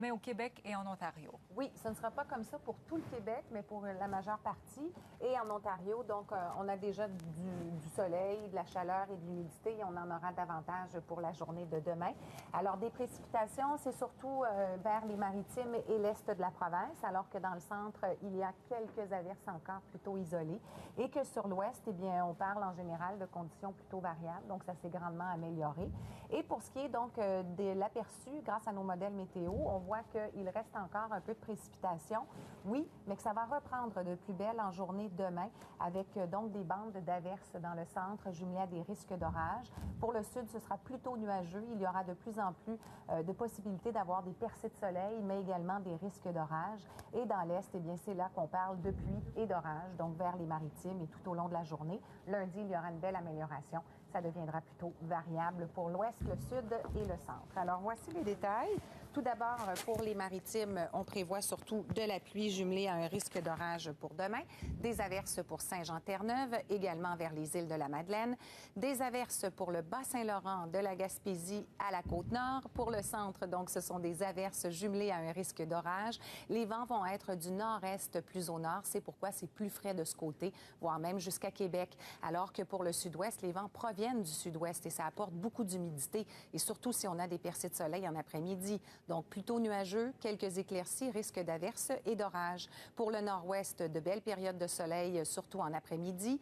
Mais au Québec et en Ontario. Oui, ce ne sera pas comme ça pour tout le Québec, mais pour la majeure partie. Et en Ontario, donc, on a déjà du soleil, de la chaleur et de l'humidité. Et on en aura davantage pour la journée de demain. Alors, des précipitations, c'est surtout vers les maritimes et l'est de la province, alors que dans le centre, il y a quelques averses encore plutôt isolées. Et que sur l'ouest, eh bien, on parle en général de conditions plutôt variables. Donc, ça s'est grandement amélioré. Et pour ce qui est donc de l'aperçu, grâce à nos modèles météo, on voit qu'il reste encore un peu de précipitation, oui, mais que ça va reprendre de plus belle en journée demain avec donc des bandes d'averses dans le centre jumelées à des risques d'orage. Pour le sud, ce sera plutôt nuageux. Il y aura de plus en plus de possibilités d'avoir des percées de soleil, mais également des risques d'orage. Et dans l'est, eh bien, c'est là qu'on parle de pluie et d'orage, donc vers les maritimes et tout au long de la journée. Lundi, il y aura une belle amélioration. Ça deviendra plutôt variable pour l'ouest, le sud et le centre. Alors, voici les détails. Tout d'abord, pour les maritimes, on prévoit surtout de la pluie jumelée à un risque d'orage pour demain, des averses pour Saint-Jean-Terre-Neuve, également vers les îles de la Madeleine, des averses pour le Bas-Saint-Laurent, de la Gaspésie à la Côte-Nord. Pour le centre, donc, ce sont des averses jumelées à un risque d'orage. Les vents vont être du nord-est plus au nord. C'est pourquoi c'est plus frais de ce côté, voire même jusqu'à Québec. Alors que pour le sud-ouest, les vents proviennent du sud-ouest et ça apporte beaucoup d'humidité. Et surtout si on a des percées de soleil en après-midi. Donc, plutôt nuageux, quelques éclaircies, risque d'averses et d'orages. Pour le nord-ouest, de belles périodes de soleil, surtout en après-midi.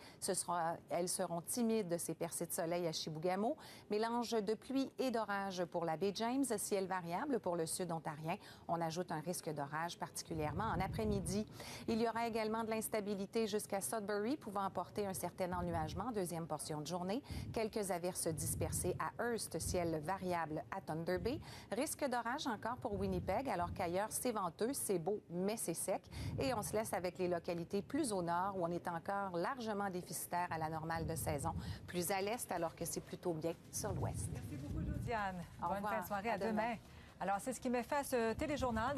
Elles seront timides, ces percées de soleil à Chibougamau. Mélange de pluie et d'orage pour la baie James, ciel variable pour le sud ontarien. On ajoute un risque d'orage, particulièrement en après-midi. Il y aura également de l'instabilité jusqu'à Sudbury, pouvant apporter un certain ennuagement en deuxième portion de journée. Quelques averses dispersées à Hearst, ciel variable à Thunder Bay. Risque d'orage encore pour Winnipeg, alors qu'ailleurs, c'est venteux, c'est beau, mais c'est sec. Et on se laisse avec les localités plus au nord, où on est encore largement déficitaire à la normale de saison. Plus à l'est, alors que c'est plutôt bien sur l'ouest. Merci beaucoup, Josiane. Au Bonne revoir. fin de soirée. À À demain. Alors, c'est ce qui met fin à ce téléjournal.